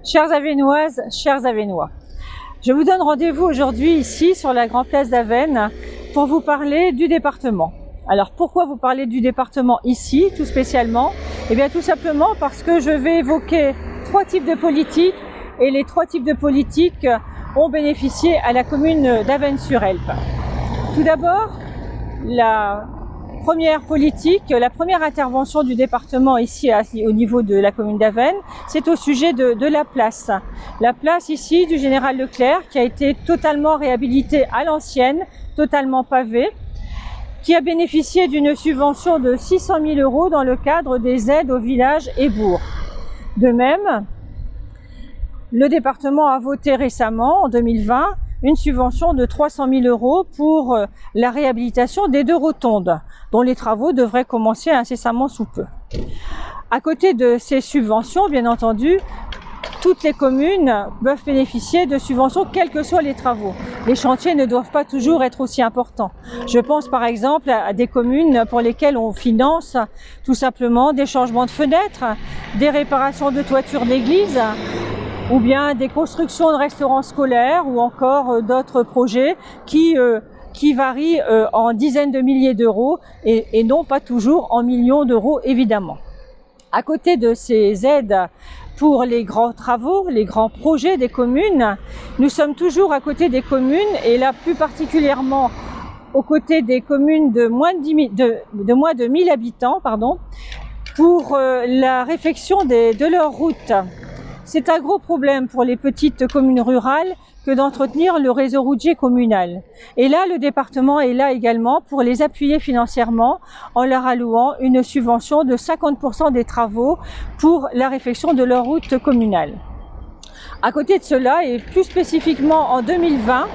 Chères Avesnoises, chers Avesnois, je vous donne rendez-vous aujourd'hui ici sur la Grande Place d'Avesnes pour vous parler du département. Alors pourquoi vous parler du département ici tout spécialement? Eh bien tout simplement parce que je vais évoquer trois types de politiques et les trois types de politiques ont bénéficié à la commune d'Avesnes-sur-Helpe. Tout d'abord, la première politique, la première intervention du département ici au niveau de la commune d'Avesnes, c'est au sujet de la place. La place ici du Général Leclerc qui a été totalement réhabilitée à l'ancienne, totalement pavée, qui a bénéficié d'une subvention de 600 000 € dans le cadre des aides aux villages et bourgs. De même, le département a voté récemment, en 2020, une subvention de 300 000 € pour la réhabilitation des 2 rotondes, dont les travaux devraient commencer incessamment sous peu. À côté de ces subventions, bien entendu, toutes les communes peuvent bénéficier de subventions quels que soient les travaux. Les chantiers ne doivent pas toujours être aussi importants. Je pense par exemple à des communes pour lesquelles on finance tout simplement des changements de fenêtres, des réparations de toitures d'église, ou bien des constructions de restaurants scolaires ou encore d'autres projets qui varient en dizaines de milliers d'euros et non pas toujours en millions d'euros évidemment. À côté de ces aides pour les grands travaux, les grands projets des communes, nous sommes toujours à côté des communes et là plus particulièrement aux côtés des communes de moins de 1000 habitants pour la réfection de leurs routes. C'est un gros problème pour les petites communes rurales que d'entretenir le réseau routier communal. Et là, le département est là également pour les appuyer financièrement en leur allouant une subvention de 50% des travaux pour la réfection de leur route communale. À côté de cela, et plus spécifiquement en 2020,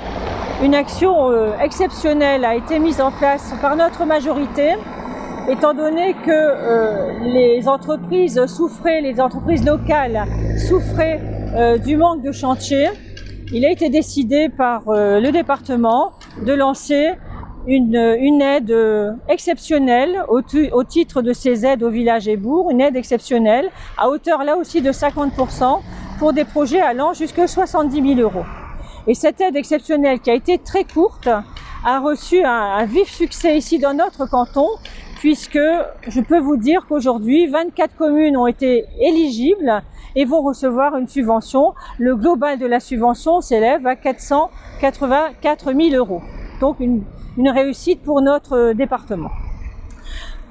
une action exceptionnelle a été mise en place par notre majorité, étant donné que les entreprises locales souffraient du manque de chantier. Il a été décidé par le département de lancer une aide exceptionnelle au titre de ces aides aux villages et bourgs, une aide exceptionnelle à hauteur là aussi de 50% pour des projets allant jusqu'à 70 000 €. Et cette aide exceptionnelle qui a été très courte a reçu un vif succès ici dans notre canton, puisque je peux vous dire qu'aujourd'hui, 24 communes ont été éligibles et vont recevoir une subvention. Le global de la subvention s'élève à 484 000 €. Donc une réussite pour notre département.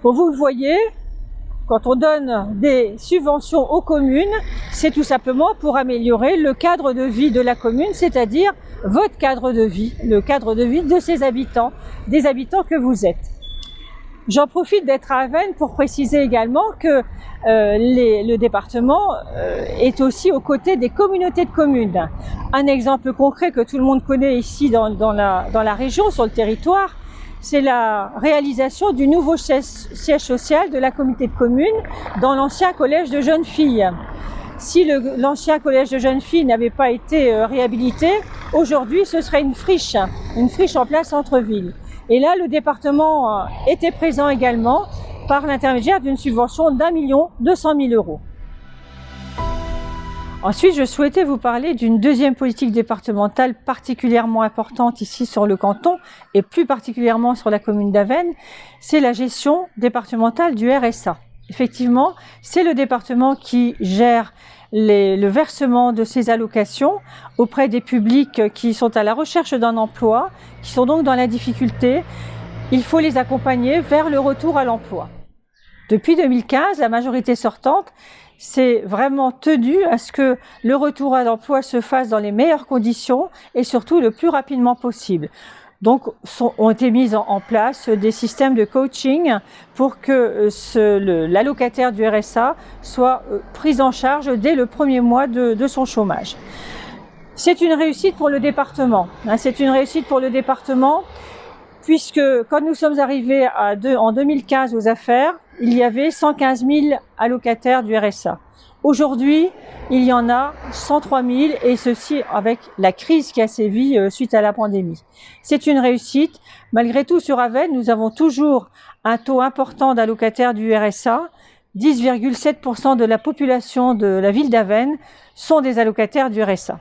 Bon, vous le voyez, quand on donne des subventions aux communes, c'est tout simplement pour améliorer le cadre de vie de la commune, c'est-à-dire votre cadre de vie, le cadre de vie de ses habitants, des habitants que vous êtes. J'en profite d'être à Avesnes pour préciser également que le département est aussi aux côtés des communautés de communes. Un exemple concret que tout le monde connaît ici dans la région, sur le territoire, c'est la réalisation du nouveau siège social de la communauté de communes dans l'ancien collège de jeunes filles. Si l'ancien collège de jeunes filles n'avait pas été réhabilité, aujourd'hui ce serait une friche en plein centre-ville. Et là, le département était présent également par l'intermédiaire d'une subvention d'1 200 000 €. Ensuite, je souhaitais vous parler d'une deuxième politique départementale particulièrement importante ici sur le canton et plus particulièrement sur la commune d'Avesnes, c'est la gestion départementale du RSA. Effectivement, c'est le département qui gère le versement de ces allocations auprès des publics qui sont à la recherche d'un emploi, qui sont donc dans la difficulté. Il faut les accompagner vers le retour à l'emploi. Depuis 2015, la majorité sortante s'est vraiment tenue à ce que le retour à l'emploi se fasse dans les meilleures conditions et surtout le plus rapidement possible. Donc, ont été mises en place des systèmes de coaching pour que l'allocataire du RSA soit pris en charge dès le premier mois de son chômage. C'est une réussite pour le département. C'est une réussite pour le département puisque quand nous sommes arrivés en 2015 aux affaires, il y avait 115 000 allocataires du RSA. Aujourd'hui, il y en a 103 000 et ceci avec la crise qui a sévi suite à la pandémie. C'est une réussite. Malgré tout, sur Avesnes, nous avons toujours un taux important d'allocataires du RSA 10,7% de la population de la ville d'Avesnes sont des allocataires du RSA.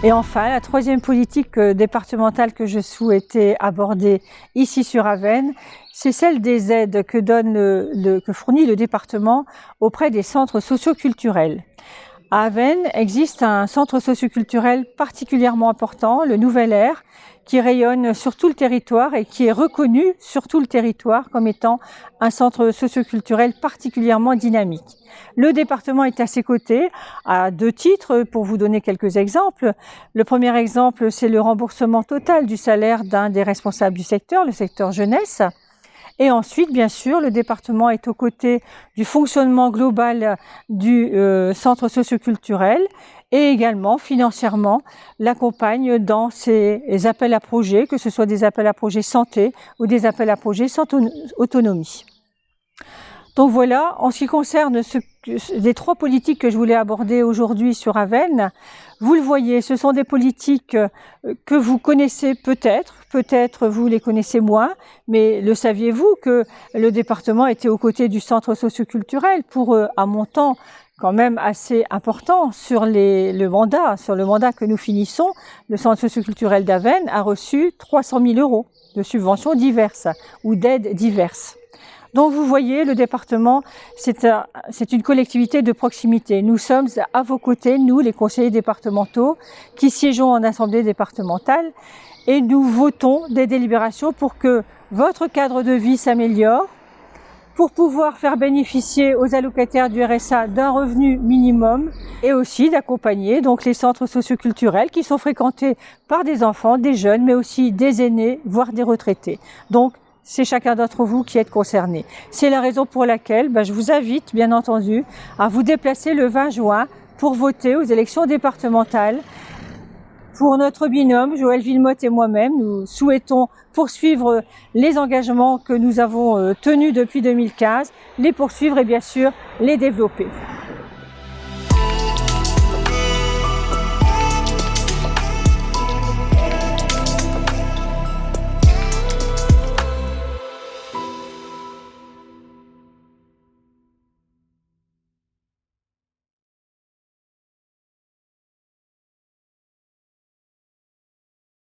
Et enfin, la troisième politique départementale que je souhaitais aborder ici sur Avesnes, c'est celle des aides que fournit le département auprès des centres socioculturels. À Avesnes existe un centre socioculturel particulièrement important, le Nouvel Air, qui rayonne sur tout le territoire et qui est reconnu sur tout le territoire comme étant un centre socioculturel particulièrement dynamique. Le département est à ses côtés à 2 titres, pour vous donner quelques exemples. Le premier exemple, c'est le remboursement total du salaire d'un des responsables du secteur, le secteur jeunesse. Et ensuite, bien sûr, le département est aux côtés du fonctionnement global du centre socioculturel et également, financièrement, l'accompagne dans ses appels à projets, que ce soit des appels à projets santé ou des appels à projets sans autonomie. Donc voilà, en ce qui concerne les 3 politiques que je voulais aborder aujourd'hui sur Avesnes, vous le voyez, ce sont des politiques que vous connaissez peut-être vous les connaissez moins, mais le saviez-vous que le département était aux côtés du centre socioculturel pour un montant quand même assez important sur le mandat que nous finissons. Le centre socioculturel d'Avesnes a reçu 300 000 € de subventions diverses ou d'aides diverses. Donc vous voyez, le département, c'est une collectivité de proximité. Nous sommes à vos côtés, nous, les conseillers départementaux, qui siégeons en assemblée départementale, et nous votons des délibérations pour que votre cadre de vie s'améliore, pour pouvoir faire bénéficier aux allocataires du RSA d'un revenu minimum, et aussi d'accompagner donc les centres socioculturels qui sont fréquentés par des enfants, des jeunes, mais aussi des aînés, voire des retraités. Donc, c'est chacun d'entre vous qui êtes concerné. C'est la raison pour laquelle je vous invite, bien entendu, à vous déplacer le 20 juin pour voter aux élections départementales. Pour notre binôme, Joël Villemotte et moi-même, nous souhaitons poursuivre les engagements que nous avons tenus depuis 2015, les poursuivre et bien sûr les développer.